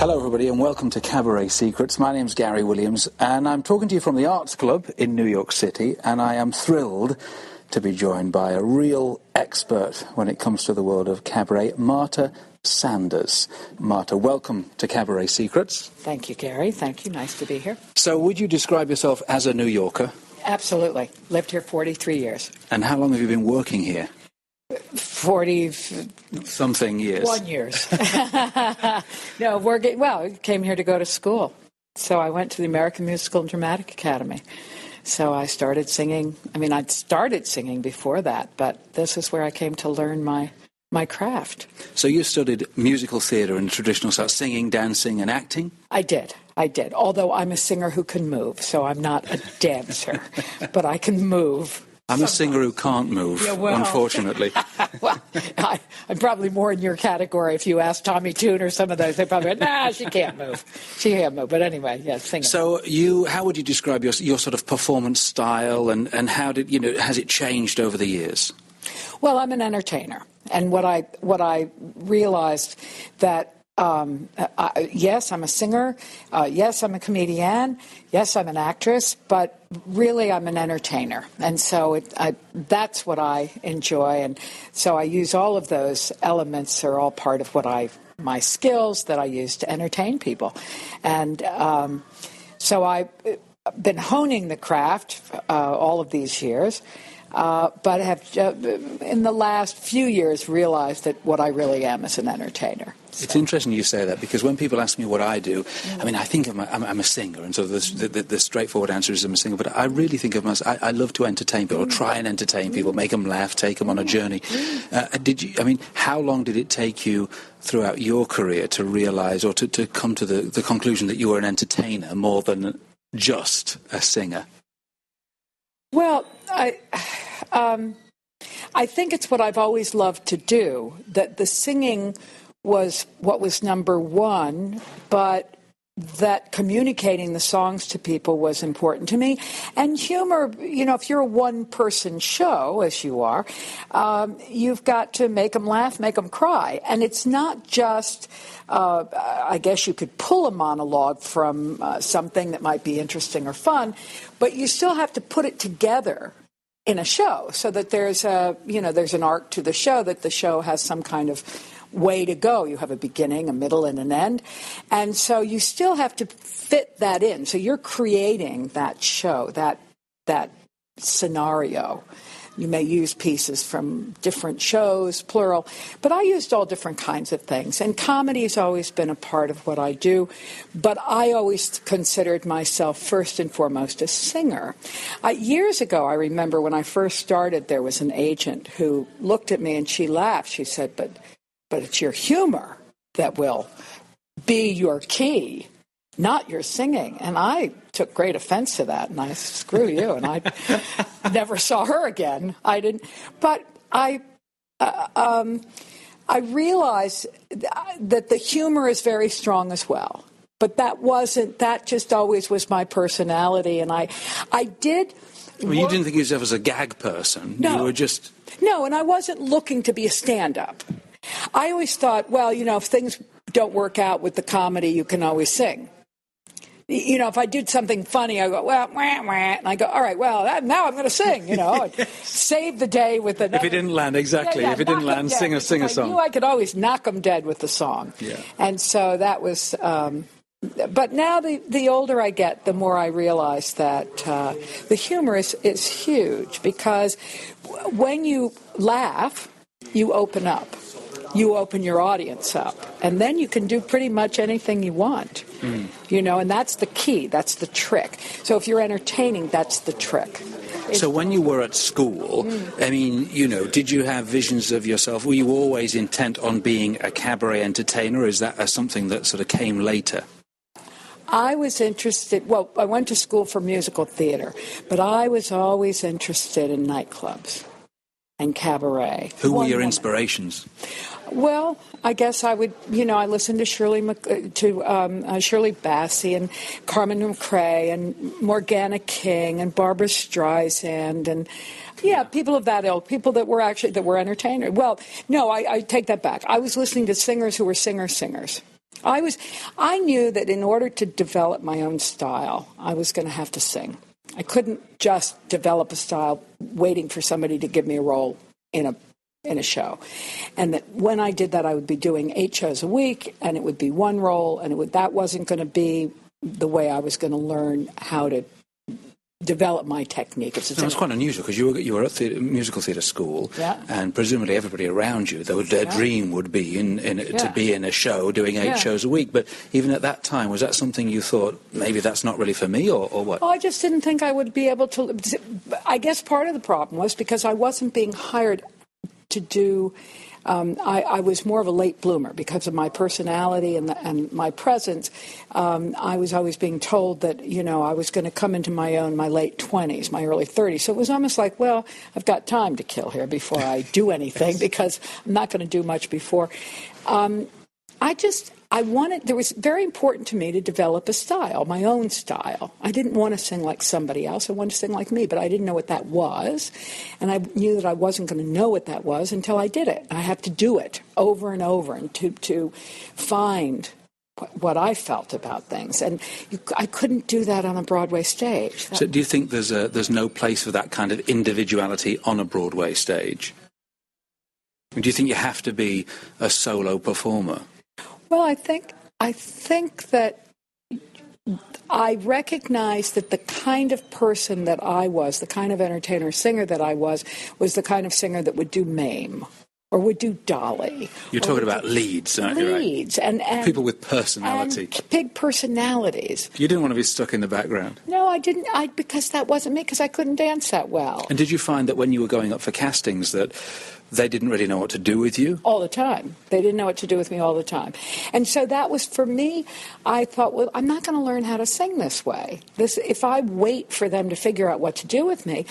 Hello everybody and welcome to Cabaret Secrets. My name's Gary Williams and I'm talking to you from the Arts Club in New York City, and I am thrilled to be joined by a real expert when it comes to the world of cabaret, Marta Sanders. Marta, welcome to Cabaret Secrets. Thank you, Gary. Thank you. Nice to be here. So would you describe yourself as a New Yorker? Absolutely. Lived here 43 years. And how long have you been working here? 40-something years. 1 years. I came here to go to school. So I went to the American Musical and Dramatic Academy. So I started singing. I'd started singing before that, but this is where I came to learn my craft. So you studied musical theatre and traditional style, singing, dancing and acting? I did. Although I'm a singer who can move, so I'm not a dancer, but I can move. I'm a singer who can't move, unfortunately. Well, I'm probably more in your category. If you ask Tommy Tune or some of those, they probably go, nah, she can't move. She can't move. But anyway, yeah, singing. So how would you describe your sort of performance style, and how has it changed over the years? Well, I'm an entertainer. And what I realized that yes, I'm a singer. Yes, I'm a comedian. Yes, I'm an actress. But really, I'm an entertainer. And so that's what I enjoy. And so I use all of those elements are all part of my skills that I use to entertain people. And so I've been honing the craft all of these years. But have, in the last few years, realized that what I really am is an entertainer. So. It's interesting you say that, because when people ask me what I do, I think I'm a singer, and so the straightforward answer is I'm a singer, but I really think of myself, I love to entertain people, or try and entertain people, make them laugh, take them on a journey. How long did it take you throughout your career to realize, or to come to the conclusion that you were an entertainer more than just a singer? Well, I think it's what I've always loved to do, that the singing was what was number one, but that communicating the songs to people was important to me. And humor, if you're a one-person show, as you are, you've got to make them laugh, make them cry. And it's not just, I guess you could pull a monologue from something that might be interesting or fun, but you still have to put it together in a show so that there's an arc to the show, that the show has some kind of way to go. You have a beginning, a middle, and an end. And so you still have to fit that in. So you're creating that show, that scenario. You may use pieces from different shows, plural, but I used all different kinds of things. And comedy has always been a part of what I do, but I always considered myself first and foremost a singer. Years ago, I remember when I first started, there was an agent who looked at me and she laughed. She said, but it's your humor that will be your key, not your singing. And I took great offense to that, and I screw you, and I never saw her again. I didn't, but I realized that the humor is very strong as well. But that just always was my personality, and I did. Well, you didn't think of yourself as a gag person. No. You were just. No, and I wasn't looking to be a stand-up. I always thought, if things don't work out with the comedy, you can always sing. If I did something funny, I go, well, wah, wah, and I go, all right, well, now I'm going to sing, save the day with the... If it didn't land, exactly. If it didn't land, sing a song. I knew I could always knock them dead with the song. Yeah. And so that was... but now the older I get, the more I realize that the humor is huge, because when you laugh, you open up. You open your audience up, and then you can do pretty much anything you want, and that's the key, that's the trick. So if you're entertaining, that's the trick. So when you were at school, did you have visions of yourself? Were you always intent on being a cabaret entertainer, or is that something that sort of came later? I was interested, I went to school for musical theater, but I was always interested in nightclubs and cabaret. Who were your inspirations? Well, I guess I would, I listened to Shirley Bassey and Carmen McRae and Morgana King and Barbra Streisand and, people of that ilk, people that were entertainers. Well, no, I take that back. I was listening to singers who were singers. I knew that in order to develop my own style, I was going to have to sing. I couldn't just develop a style waiting for somebody to give me a role in a show. And that when I did that, I would be doing 8 shows a week, and it would be one role, and that wasn't going to be the way I was going to learn how to develop my technique. It's quite unusual because you were at musical theatre school, and presumably everybody around you, their dream would be to be in a show doing 8 shows a week. But even at that time, was that something you thought, maybe that's not really for me, or what? Oh, I just didn't think I would be able to. I guess part of the problem was because I wasn't being hired to do. I was more of a late bloomer because of my personality and my presence. I was always being told that, I was going to come into my own my late 20s, my early 30s. So it was almost like, well, I've got time to kill here before I do anything because I'm not going to do much before. It was very important to me to develop a style, my own style. I didn't want to sing like somebody else. I wanted to sing like me, but I didn't know what that was. And I knew that I wasn't going to know what that was until I did it. I had to do it over and over and to find what I felt about things. And I couldn't do that on a Broadway stage. So do you think there's no place for that kind of individuality on a Broadway stage? Do you think you have to be a solo performer? Well, I think that I recognized that the kind of person that I was, the kind of entertainer, singer that I was the kind of singer that would do Mame or would do Dolly. You're talking about leads, aren't you? Leads. And people with personality. And big personalities. You didn't want to be stuck in the background? No, I didn't, because that wasn't me, because I couldn't dance that well. And did you find that when you were going up for castings that they didn't really know what to do with you? All the time. They didn't know what to do with me all the time. And so that was, for me, I thought, well, I'm not going to learn how to sing this way. If I wait for them to figure out what to do with me,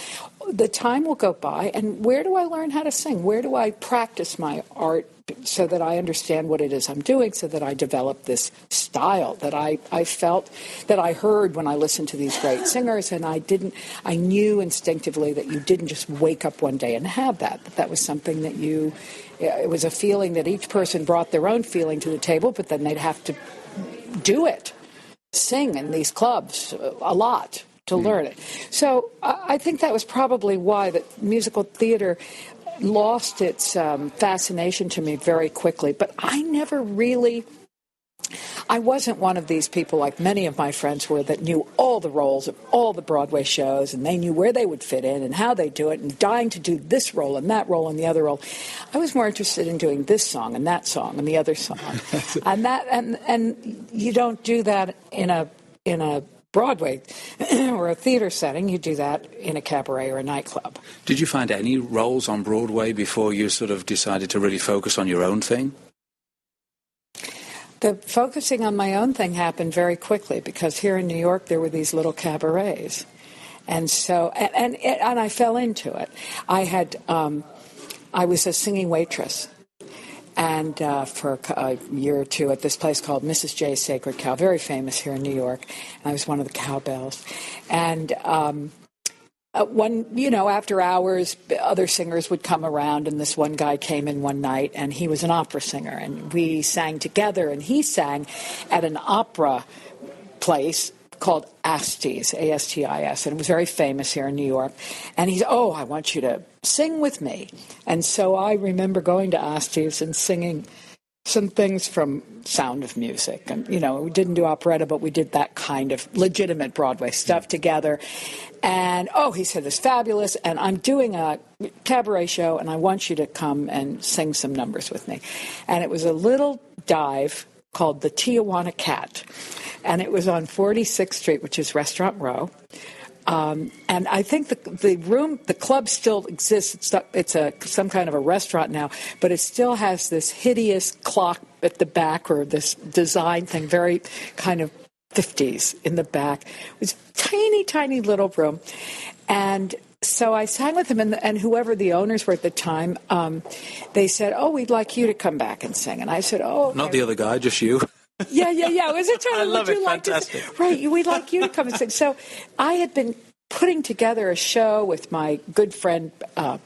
the time will go by, and where do I learn how to sing? Where do I practice my art so that I understand what it is I'm doing, so that I develop this style that I felt, that I heard when I listened to these great singers, and I knew instinctively that you didn't just wake up one day and have that was something that it was a feeling that each person brought their own feeling to the table, but then they'd have to do it, sing in these clubs a lot to learn it. So I think that was probably why that musical theater lost its fascination to me very quickly. But I wasn't one of these people like many of my friends were that knew all the roles of all the Broadway shows, and they knew where they would fit in and how they do it, and dying to do this role and that role and the other role. I was more interested in doing this song and that song and the other song. and you don't do that in a Broadway or a theater setting. You do that in a cabaret or a nightclub. Did you find any roles on Broadway before you sort of decided to really focus on your own thing? The focusing on my own thing happened very quickly because here in New York there were these little cabarets, and so and I fell into it. I was a singing waitress. And for a year or two at this place called Mrs. J's Sacred Cow, very famous here in New York. And I was one of the cowbells. And after hours, other singers would come around, and this one guy came in one night, and he was an opera singer. And we sang together, and he sang at an opera place called Astis, A-S-T-I-S, and it was very famous here in New York. And he said, I want you to sing with me. And so I remember going to Astis and singing some things from Sound of Music. And, we didn't do operetta, but we did that kind of legitimate Broadway stuff together. And, he said, it's fabulous, and I'm doing a cabaret show, and I want you to come and sing some numbers with me. And it was a little dive called the Tijuana Cat. And it was on 46th Street, which is Restaurant Row. And I think the club still exists. It's some kind of a restaurant now, but it still has this hideous clock at the back, or this design thing, very kind of 50s in the back. It was a tiny, tiny little room. And so I sang with him, and whoever the owners were at the time, they said, we'd like you to come back and sing. And I said, Not the other guy, just you. Yeah. Was it? I love it. Fantastic. Right. We'd like you to come and sing. So I had been putting together a show with my good friend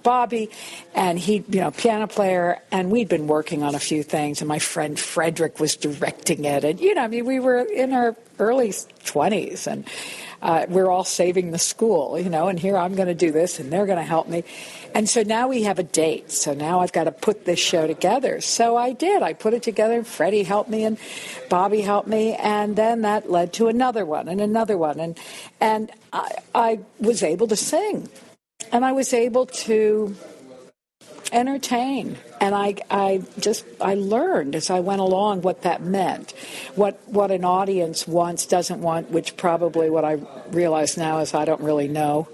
Bobby, and he, piano player, and we'd been working on a few things, and my friend Frederick was directing it, and we were in our early 20s, and we're all saving the school, and here I'm going to do this, and they're going to help me, and so now we have a date. So now I've got to put this show together. So I did. I put it together. Freddie helped me, and Bobby helped me, and then that led to another one and another one, and I was able to sing, and I was able to entertain, and I learned as I went along what that meant, what an audience wants, doesn't want, which probably what I realize now is I don't really know.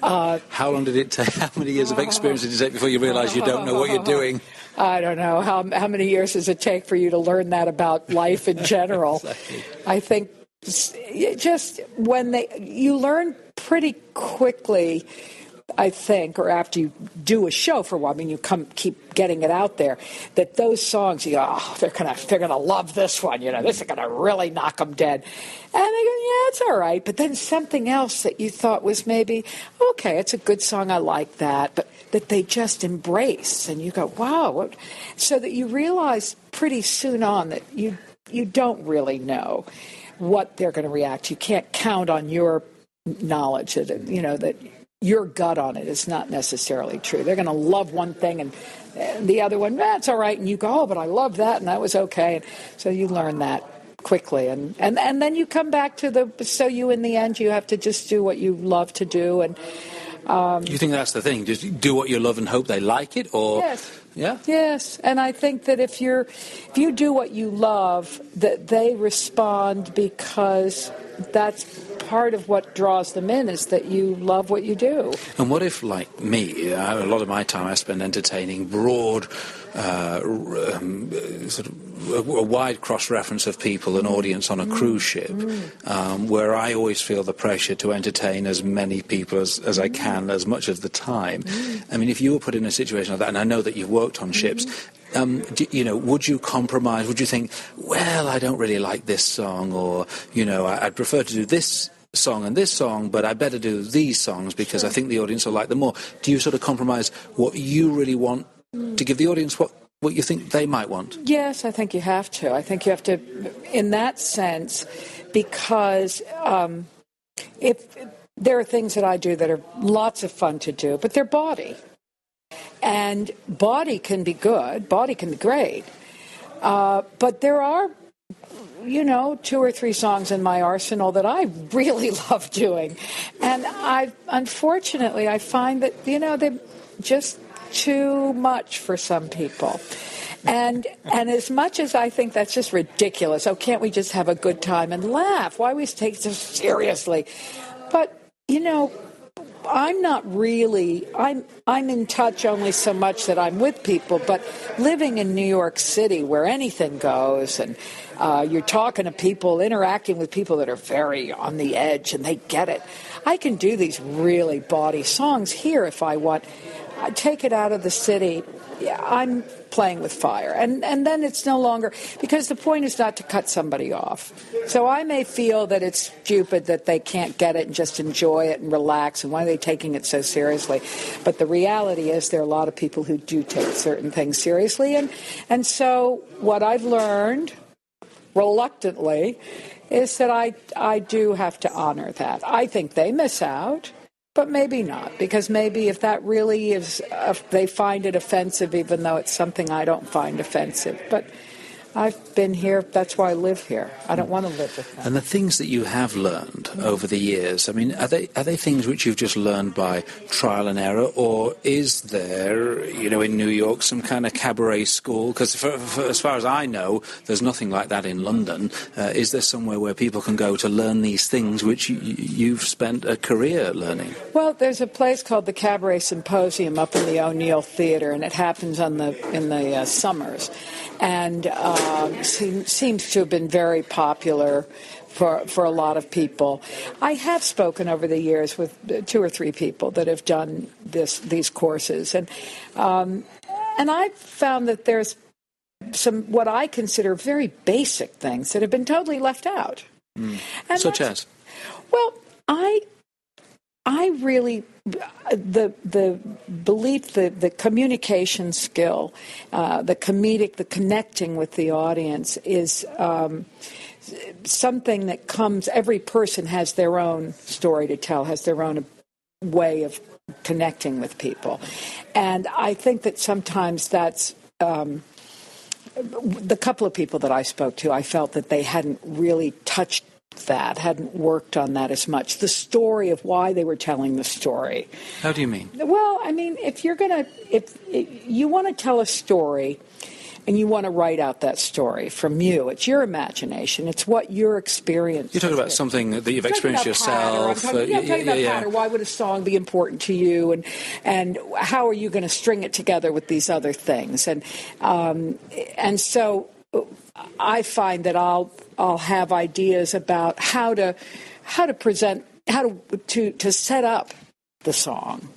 How long did it take? How many years of experience did it take before you realize you don't know what you're doing? I don't know. How many years does it take for you to learn that about life in general? Exactly. I think just when you learn pretty quickly, I think, or after you do a show for a while, you keep getting it out there, that those songs, they're gonna love this one, this is gonna really knock them dead, and they go, yeah, it's all right. But then something else that you thought was maybe okay, it's a good song, I like that, but that they just embrace, and you go, wow, so that you realize pretty soon on that you don't really know what they're going to react to. You can't count on your knowledge that your gut on it is not necessarily true. They're going to love one thing and the other one, that's all right. And you go, oh, but I love that, and that was okay. And so you learn that quickly. And then you come back to so you, in the end, you have to just do what you love to do. And you think that's the thing? Just do what you love and hope they like it? Or yes. Yeah? Yes. And I think that if you do what you love, that they respond, because that's part of what draws them in, is that you love what you do. And what if, like me, a lot of my time I spend entertaining broad, sort of a wide cross-reference of people, an audience on a cruise ship, where I always feel the pressure to entertain as many people as I can, as much of the time. I mean, if you were put in a situation like that, and I know that you've worked on ships, would you compromise? Would you think, well, I don't really like this song, or, I'd prefer to do this song and this song, but I better do these songs because I think the audience will like them more? Do you sort of compromise what you really want to give the audience what you think they might want? Yes, I think you have to. I think you have to, in that sense, because if there are things that I do that are lots of fun to do, but they're body. And body can be good, body can be great, but there are, 2 or 3 songs in my arsenal that I really love doing. And unfortunately, I find that, they're just too much for some people. And as much as I think that's just ridiculous, can't we just have a good time and laugh? Why we take it so seriously? But, I'm not really, I'm in touch only so much that I'm with people, but living in New York City where anything goes, and you're talking to people, interacting with people that are very on the edge and they get it. I can do these really bawdy songs here if I want. I take it out of the city. Yeah, I'm playing with fire. And then it's no longer, because the point is not to cut somebody off. So I may feel that it's stupid that they can't get it and just enjoy it and relax, and why are they taking it so seriously? But the reality is there are a lot of people who do take certain things seriously. And so what I've learned, reluctantly, is that I do have to honor that. I think they miss out. But maybe not, because maybe if that really is, if they find it offensive, even though it's something I don't find offensive. But I've been here, that's why I live here. I don't want to live with them. And the things that you have learned over the years, I mean, are they things which you've just learned by trial and error, or is there, in New York, some kind of cabaret school? Because as far as I know, there's nothing like that in London. Is there somewhere where people can go to learn these things which you've spent a career learning? Well, there's a place called the Cabaret Symposium up in the O'Neill Theater, and it happens in the summers. And seems to have been very popular for a lot of people. I have spoken over the years with 2 or 3 people that have done these courses, and I've found that there's some what I consider very basic things that have been totally left out. Such as? Well, I really, the belief, the communication skill, the comedic, the connecting with the audience is something that comes. Every person has their own story to tell, has their own way of connecting with people, and I think that sometimes that's. The couple of people that I spoke to, I felt that they hadn't really touched that, hadn't worked on that as much. The story of why they were telling the story. How do you mean? Well, I mean, if you want to tell a story and you want to write out that story from you, it's your imagination, it's what you're experiencing. You're talking about something that you've experienced yourself. I'm talking about pattern. Why would a song be important to you, and how are you going to string it together with these other things? And so I find that I'll have ideas about how to present, to set up the song.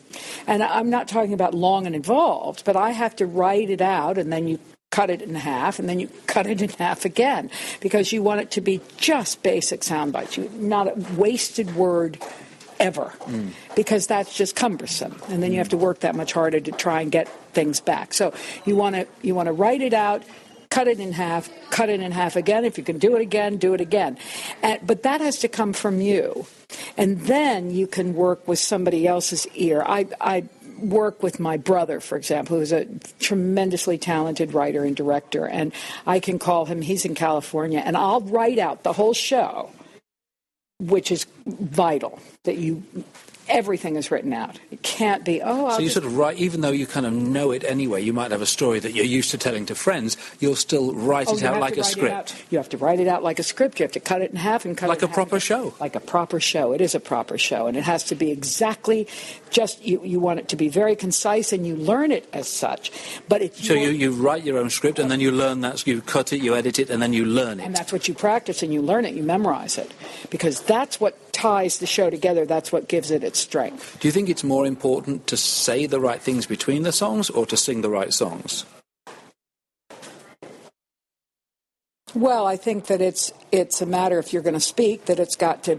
And I'm not talking about long and involved, but I have to write it out, and then you cut it in half, and then you cut it in half again, because you want it to be just basic sound bites, not a wasted word ever, because that's just cumbersome, and then you have to work that much harder to try and get things back. So you want to write it out, cut it in half again. If you can do it again, do it again. But that has to come from you, and then you can work with somebody else's ear. I work with my brother, for example, who's a tremendously talented writer and director, and I can call him, he's in California, and I'll write out the whole show, which is vital, that everything is written out. It can't be, so you sort of write, even though you kind of know it anyway, you might have a story that you're used to telling to friends, you'll still write it out like a script. You have to write it out like a script. You have to cut it in half and cut it in half. Like a proper show. Like a proper show. It is a proper show, and it has to be exactly just, you want it to be very concise, and you learn it as such. But so you write your own script, and then you learn that, you cut it, you edit it, and then you learn it. And that's what you practice, and you learn it, you memorize it, because that's what ties the show together. That's what gives it its strength. Do you think it's more important to say the right things between the songs or to sing the right songs? Well, I think that it's a matter, if you're going to speak, that there's got to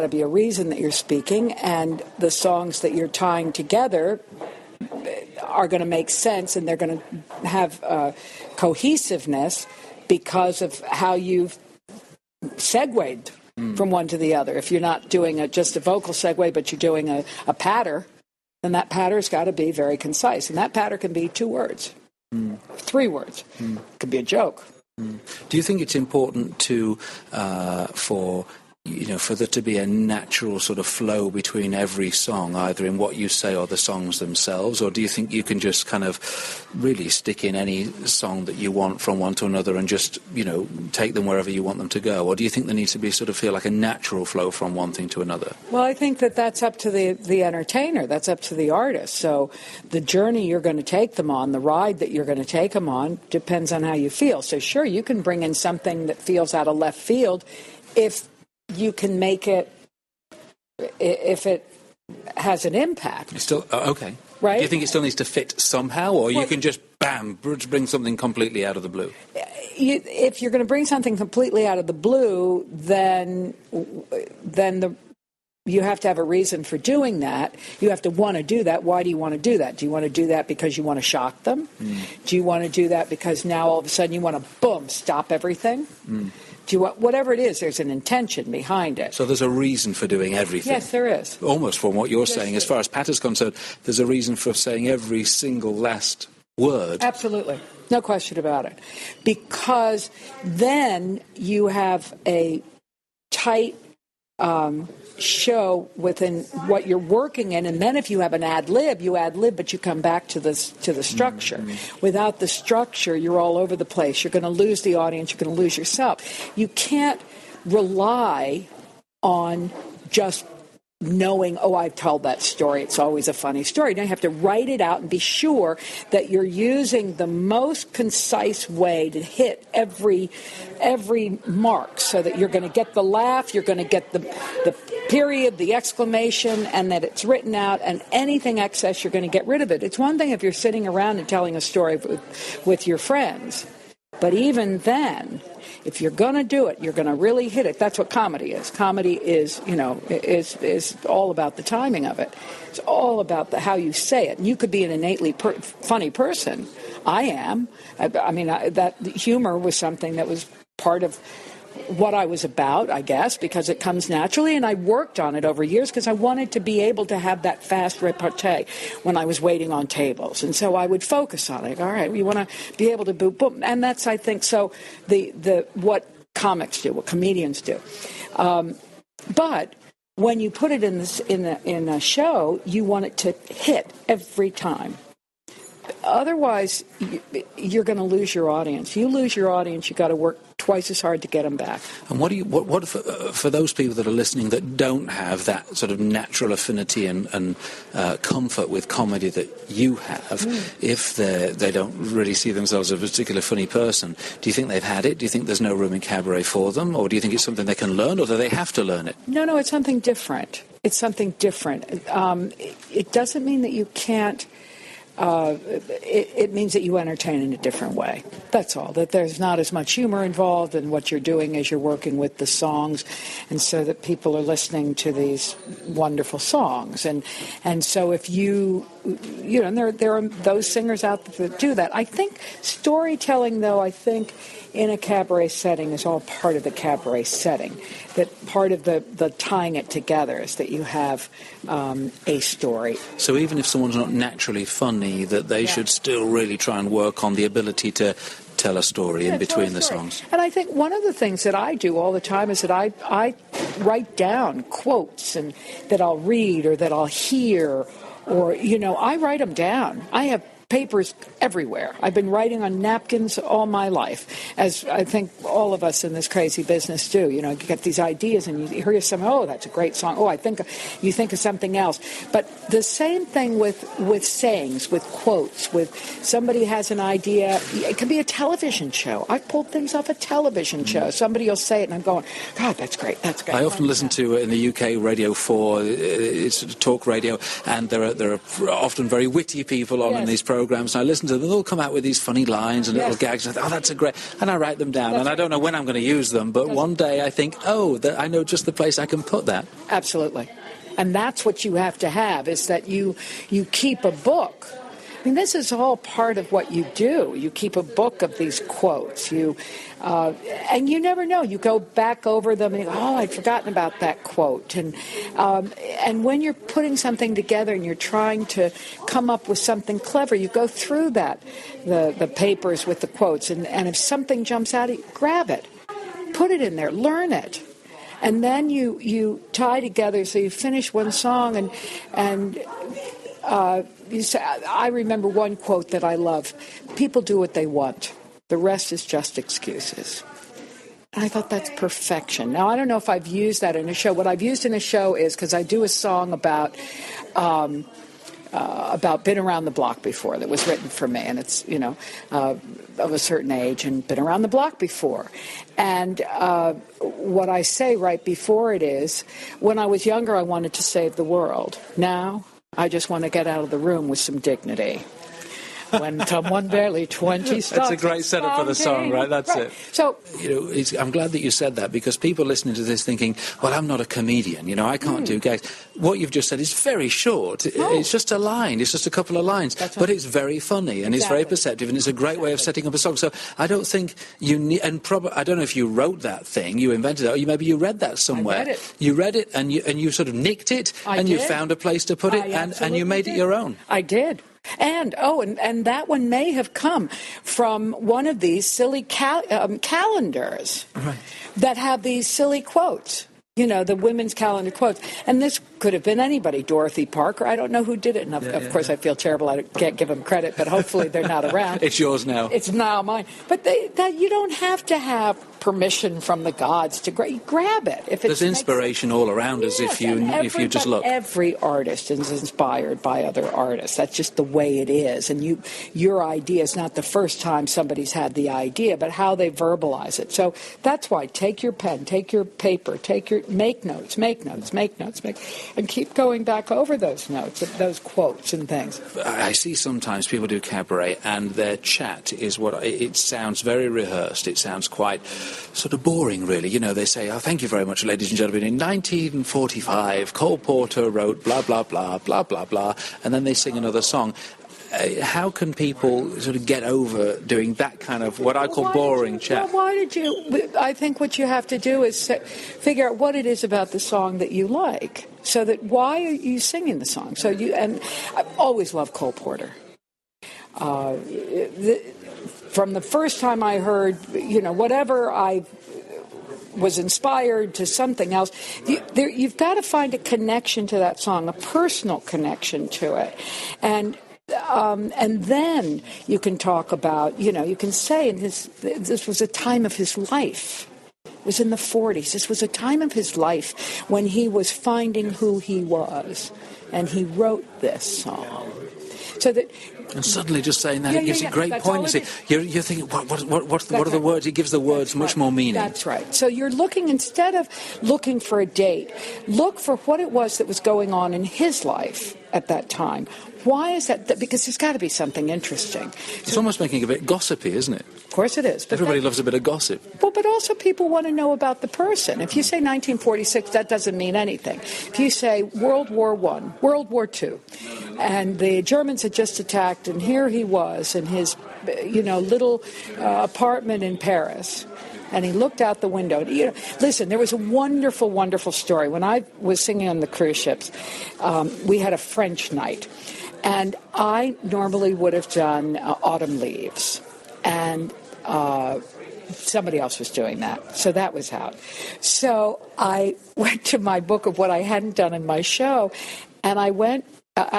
be a reason that you're speaking, and the songs that you're tying together are going to make sense, and they're going to have cohesiveness because of how you've segued from one to the other. If you're not doing just a vocal segue, but you're doing a patter, then that patter's got to be very concise. And that patter can be 2 words, 3 words. It could be a joke. Do you think it's important for there to be a natural sort of flow between every song, either in what you say or the songs themselves, or do you think you can just kind of really stick in any song that you want from one to another and just, take them wherever you want them to go? Or do you think there needs to be feel like a natural flow from one thing to another? Well, I think that's up to the entertainer. That's up to the artist. So the journey you're going to take them on, the ride that you're going to take them on, depends on how you feel. So sure, you can bring in something that feels out of left field if you can make it, if it has an impact. It's still, okay. Right? Do you think it still needs to fit somehow, or you can just, bam, bring something completely out of the blue? If you're going to bring something completely out of the blue, then you have to have a reason for doing that. You have to want to do that. Why do you want to do that? Do you want to do that because you want to shock them? Do you want to do that because now all of a sudden you want to, boom, stop everything? Do you want, whatever it is, there's an intention behind it. So there's a reason for doing everything. Yes, there is. Almost from what you're saying. As far as Pat is concerned, there's a reason for saying every single last word. Absolutely. No question about it. Because then you have a tight show within what you're working in, and then if you have an ad-lib, you ad-lib, but you come back to the structure. Without the structure, you're all over the place. You're going to lose the audience. You're going to lose yourself. You can't rely on just knowing, I've told that story, it's always a funny story. Now you have to write it out and be sure that you're using the most concise way to hit every mark, so that you're going to get the laugh, you're going to get the period, the exclamation, and that it's written out, and anything excess, you're going to get rid of it. It's one thing if you're sitting around and telling a story with your friends, But even then, if you're going to do it, you're going to really hit it. That's what comedy is. Comedy is, is all about the timing of it. It's all about how you say it. And you could be an innately funny person. I am. That humor was something that was part of what I was about, I guess, because it comes naturally, and I worked on it over years because I wanted to be able to have that fast repartee when I was waiting on tables. And so I would focus on it. All right, we want to be able to boom. And that's, I think, so the what comics do, what comedians do. But when you put it in a show, you want it to hit every time. Otherwise, you're going to lose your audience. You lose your audience, you got to work twice as hard to get them back. And what for those people that are listening that don't have that sort of natural affinity and comfort with comedy that you have, if they don't really see themselves as a particular funny person, do you think they've had it? Do you think there's no room in cabaret for them? Or do you think it's something they can learn, or do they have to learn it? No, it's something different. It's something different. It doesn't mean that you can't. It means that you entertain in a different way. That's all. That there's not as much humor involved in what you're doing as you're working with the songs, and so that people are listening to these wonderful songs. And so if and there are those singers out there that do that. I think storytelling, though, in a cabaret setting is all part of the cabaret setting. That part of the tying it together is that you have a story. So even if someone's not naturally funny, that they should still really try and work on the ability to tell a story in between the songs. And I think one of the things that I do all the time is that I write down quotes and that I'll read or that I'll hear, or, I write them down. I have papers everywhere. I've been writing on napkins all my life, as I think all of us in this crazy business do. You get these ideas and you hear something, oh, that's a great song. Oh, you think of something else. But the same thing with sayings, with quotes, with somebody has an idea. It can be a television show. I've pulled things off a television show. Somebody will say it and I'm going, God, that's great. That's great. I often listen to, in the UK, Radio 4, it's talk radio, and there are often very witty people on in these programs, and I listen to them. They'll come out with these funny lines and little gags. And I think, that's a great, and I write them down. I don't know when I'm going to use them, but one day I think, I know just the place I can put that. Absolutely, and that's what you have to have, is that you keep a book. This is all part of what you do. You keep a book of these quotes. And you never know. You go back over them and you go, oh, I'd forgotten about that quote. And when you're putting something together and you're trying to come up with something clever, you go through the papers with the quotes. And if something jumps out, grab it, put it in there, learn it. And then you tie together, so you finish one song and you say, I remember one quote that I love. People do what they want. The rest is just excuses. And I thought that's perfection. Now, I don't know if I've used that in a show. What I've used in a show is, because I do a song about been around the block before that was written for me. And it's, of a certain age and been around the block before. And what I say right before it is, when I was younger, I wanted to save the world. Now, I just want to get out of the room with some dignity. When someone barely 20 starts. That's a great setup for the song, right? That's it. So, I'm glad that you said that, because people listening to this thinking, well, I'm not a comedian, I can't do gags. What you've just said is very short. It's just a line. It's just a couple of lines. But it's very funny, and it's very perceptive, and it's a great way of setting up a song. So I don't think you need, and I don't know if you wrote that thing, you invented it, or maybe you read that somewhere. I read it. You read it, and you sort of nicked it, you found a place to put it, and you made it your own. I did. And that one may have come from one of these silly calendars that have these silly quotes. The women's calendar quotes. And this could have been anybody, Dorothy Parker. I don't know who did it. And of course, I feel terrible. I can't give them credit, but hopefully they're not around. It's yours now. It's now mine. But you don't have to have permission from the gods to grab it. If there's inspiration all around us if you just look. Every artist is inspired by other artists. That's just the way it is. And your idea is not the first time somebody's had the idea, but how they verbalize it. So that's why take your pen, take your paper, make notes, and keep going back over those notes, those quotes and things. I see sometimes people do cabaret and their chat is it sounds very rehearsed. It sounds quite sort of boring, really. You know, they say, "Oh, thank you very much, ladies and gentlemen. In 1945, Cole Porter wrote blah, blah, blah, blah, blah, blah," and then they sing another song. How can people sort of get over doing that kind of what I call boring chat? Well, I think what you have to do is figure out what it is about the song that you like. So that why are you singing the song? And I've always loved Cole Porter. From the first time I heard, whatever I was inspired to something else, you've got to find a connection to that song, a personal connection to it. And then you can talk about, you can say this was a time of his life. It was in the 40s. This was a time of his life when he was finding who he was. And he wrote this song. So that... And suddenly just saying that, it gives a great poignancy. You're thinking, what are the words? It gives the words much more meaning. That's right. So you're looking, instead of looking for a date, look for what it was that was going on in his life at that time. Why is that? Because there's got to be something interesting. It's almost making it a bit gossipy, isn't it? Of course it is. Everybody loves a bit of gossip. Well, but also people want to know about the person. If you say 1946, that doesn't mean anything. If you say World War I, World War II, and the Germans had just attacked, and here he was in his, little apartment in Paris, and he looked out the window. Listen, there was a wonderful, wonderful story. When I was singing on the cruise ships, we had a French night. And I normally would have done Autumn Leaves. And somebody else was doing that. So that was out. So I went to my book of what I hadn't done in my show. And I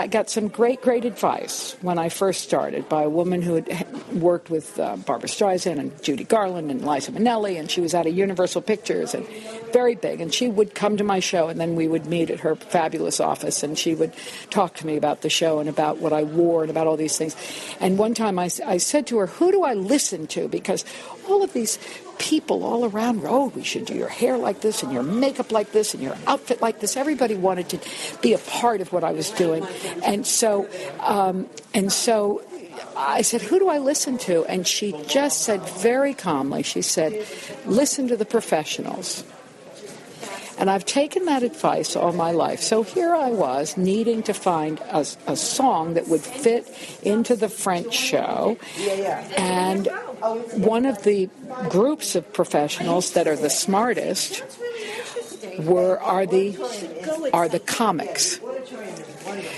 got some great, great advice when I first started by a woman who had worked with Barbra Streisand and Judy Garland and Liza Minnelli, and she was out of Universal Pictures and very big. And she would come to my show, and then we would meet at her fabulous office, and she would talk to me about the show and about what I wore and about all these things. And one time I said to her, "Who do I listen to? Because all of these people all around, we should do your hair like this and your makeup like this and your outfit like this." Everybody wanted to be a part of what I was doing. And so I said, "Who do I listen to?" And she just said very calmly, she said, "Listen to the professionals." And I've taken that advice all my life. So here I was needing to find a song that would fit into the French show. And one of the groups of professionals that are the smartest are the comics.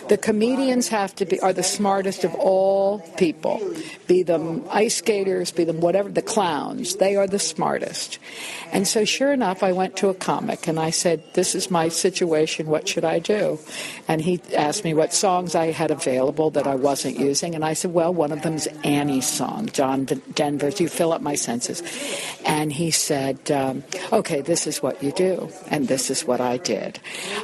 The comedians are the smartest of all people, be them ice skaters, be them whatever, the clowns. They are the smartest. And so sure enough, I went to a comic and I said, "This is my situation, what should I do?" And he asked me what songs I had available that I wasn't using. And I said, "Well, one of them is Annie's song, John Denver's, You Fill Up My Senses." And he said, "Okay, this is what you do." And this is what I did.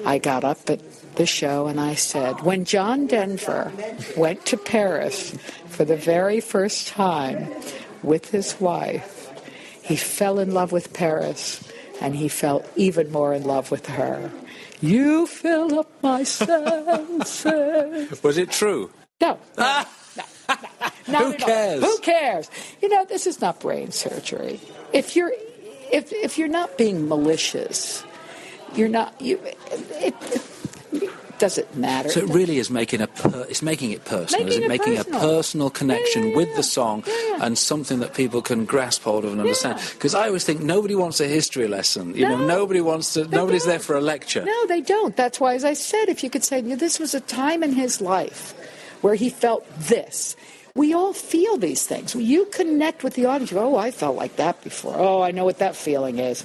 I got up at the show and I said, "When John Denver went to Paris for the very first time with his wife, he fell in love with Paris and he fell even more in love with her. You fill up my senses." Was it true? No. Who cares? Who cares? This is not brain surgery. If you're not being malicious, you're not. Does it matter? So it really is making it personal. Is it making a personal connection with the song and something that people can grasp hold of and understand? Because I always think nobody wants a history lesson. Nobody's there for a lecture. No, they don't. That's why, as I said, if you could say, this was a time in his life where he felt this. We all feel these things. You connect with the audience. "Oh, I felt like that before. Oh, I know what that feeling is."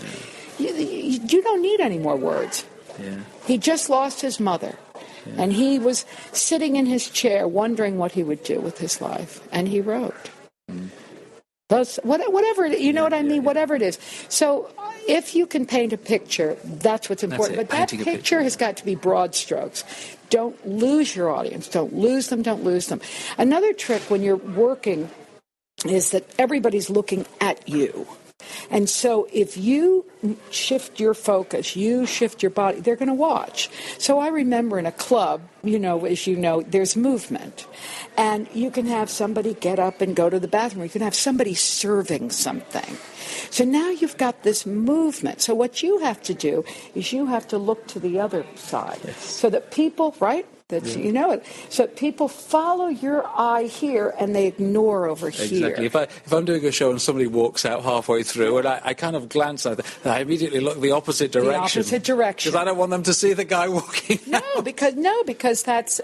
You don't need any more words. Yeah. He just lost his mother. Yeah. And he was sitting in his chair wondering what he would do with his life. And he wrote. whatever, you know what I mean? Whatever it is. So if you can paint a picture, that's what's important. But that picture has got to be broad strokes. Don't lose your audience. Don't lose them. Another trick when you're working is that everybody's looking at you. And so if you shift your focus, you shift your body, they're going to watch. So I remember in a club, as you know, there's movement. And you can have somebody get up and go to the bathroom. You can have somebody serving something. So now you've got this movement. So what you have to do is you have to look to the other side. Yes. So that people, right? You know it. So people follow your eye here and they ignore over here. Exactly. If I'm doing a show and somebody walks out halfway through and I kind of glance at them, I immediately look the opposite direction. The opposite direction. Because I don't want them to see the guy walking out. Because that's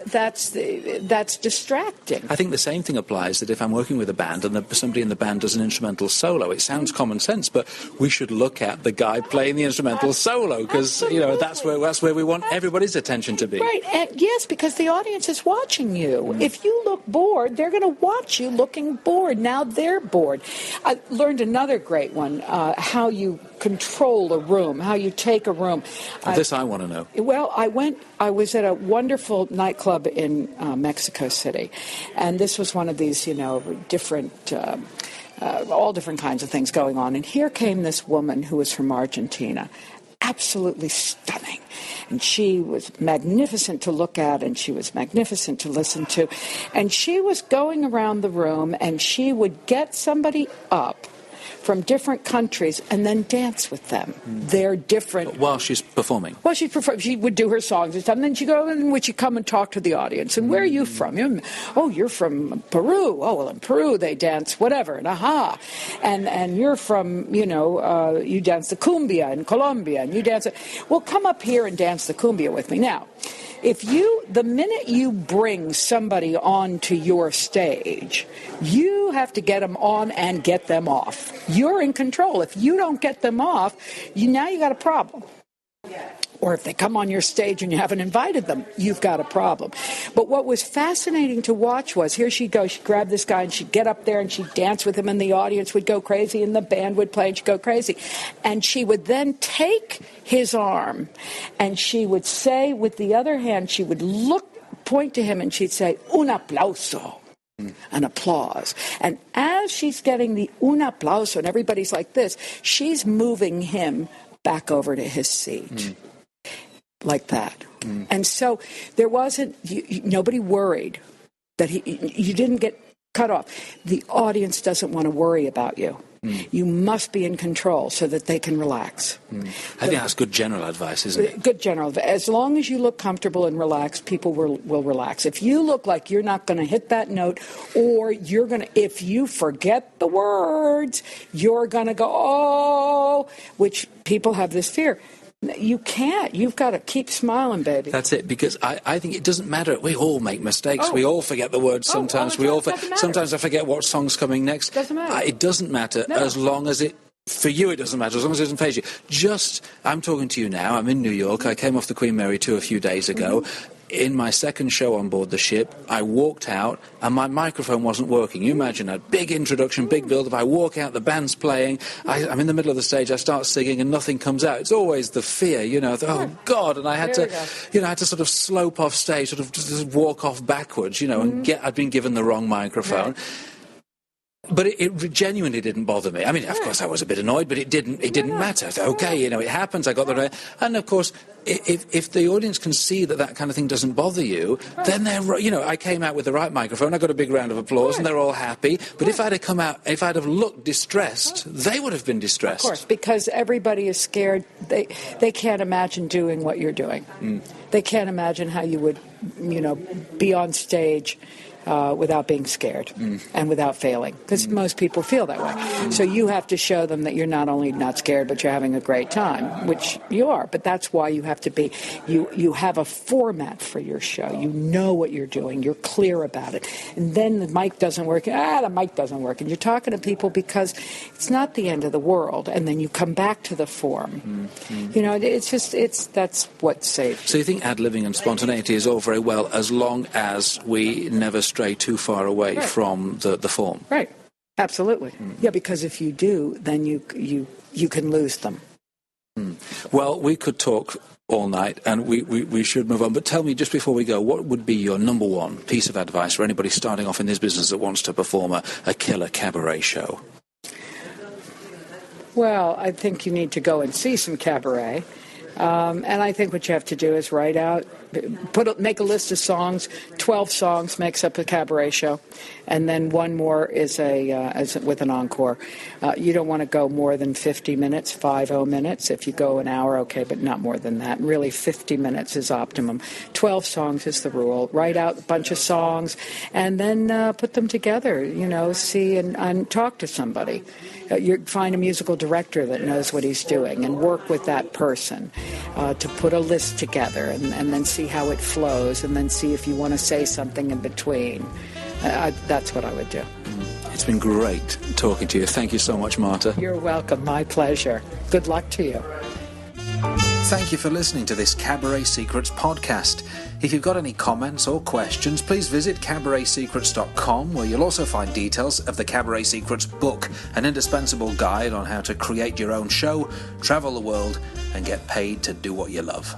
distracting. I think the same thing applies that if I'm working with a band and somebody in the band does an instrumental solo, it sounds common sense, but we should look at the guy playing the instrumental solo because that's where we want everybody's attention to be. Right. And yes, because the audience is watching you. If you look bored, they're going to watch you looking bored. Now they're bored. I learned another great one, how you control a room, how you take a room. This I want to know. Well, I was at a wonderful nightclub in Mexico City, and this was one of these, different... all different kinds of things going on. And here came this woman who was from Argentina, absolutely stunning. And she was magnificent to look at, and she was magnificent to listen to. And she was going around the room, and she would get somebody up from different countries and then dance with them. They're different. While she's performing? Well, she would do her songs and stuff, and then she'd go and would she come and talk to the audience. And where are you from? You're from Peru. Oh, well, in Peru they dance whatever, and aha. And you're from, you dance the cumbia in Colombia, and you dance it. Well, come up here and dance the cumbia with me. Now, the minute you bring somebody onto your stage, you have to get them on and get them off. You're in control. If you don't get them off, now you got a problem. Or if they come on your stage and you haven't invited them, you've got a problem. But what was fascinating to watch was, here she'd go, she'd grab this guy and she'd get up there and she'd dance with him and the audience would go crazy and the band would play and she'd go crazy. And she would then take his arm and she would say with the other hand, she would point to him and she'd say, un aplauso. An applause. And as she's getting the un aplauso and everybody's like this, she's moving him back over to his seat. Like that. And so there wasn't, nobody worried that you didn't get cut off. The audience doesn't want to worry about you. You must be in control so that they can relax. I think that's good general advice, isn't it? Good general advice. As long as you look comfortable and relaxed, people will relax. If you look like you're not going to hit that note, or if you forget the words, you're going to go, oh, which people have this fear. You can't. You've got to keep smiling, baby. That's it, because I think it doesn't matter. We all make mistakes. We all forget the words sometimes. Sometimes I forget what song's coming next. Doesn't matter. It doesn't matter as long as it... For you, it doesn't matter, as long as it doesn't faze you. I'm talking to you now. I'm in New York. I came off the Queen Mary 2 a few days ago. In my second show on board the ship, I walked out and my microphone wasn't working. You imagine a big introduction, big build-up. I walk out, the band's playing. I'm in the middle of the stage. I start singing and nothing comes out. It's always the fear, oh God! And I had to sort of slope off stage, sort of just walk off backwards, and I'd been given the wrong microphone. Right. But it genuinely didn't bother me. I mean, of course, I was a bit annoyed, but it didn't matter. Okay, it happens. I got the right. And of course, if the audience can see that kind of thing doesn't bother you, then they're, I came out with the right microphone. I got a big round of applause, and they're all happy. But if I'd have looked distressed, they would have been distressed. Of course, because everybody is scared. They can't imagine doing what you're doing. They can't imagine how you would, be on stage. Without being scared and without failing, because most people feel that way. So you have to show them that you're not only not scared, but you're having a great time, which you are. But that's why you have to be, you have a format for your show. You know what you're doing. You're clear about it. And then the mic doesn't work. The mic doesn't work. And you're talking to people because it's not the end of the world. And then you come back to the form. That's what saves. So you think ad-libbing and spontaneity is all very well as long as we never stray too far away from the form. Right. Absolutely. Yeah, because if you do, then you can lose them. Well, we could talk all night, and we should move on. But tell me, just before we go, what would be your number one piece of advice for anybody starting off in this business that wants to perform a killer cabaret show? Well, I think you need to go and see some cabaret. And I think what you have to do is make a list of songs. 12 songs makes up a cabaret show, and then one more is with an encore. You don't want to go more than 50 minutes, 50 minutes. If you go an hour, okay, but not more than that. Really, 50 minutes is optimum. 12 songs is the rule. Write out a bunch of songs, and then put them together. See and talk to somebody. You find a musical director that knows what he's doing, and work with that person to put a list together, and then see how it flows, and then see if you want to say something in between. That's what I would do. It's been great talking to you. Thank you so much, Marta. You're welcome. My pleasure. Good luck to you. Thank you for listening to this Cabaret Secrets podcast. If you've got any comments or questions, please visit cabaretsecrets.com, where you'll also find details of the Cabaret Secrets book, an indispensable guide on how to create your own show, travel the world, and get paid to do what you love.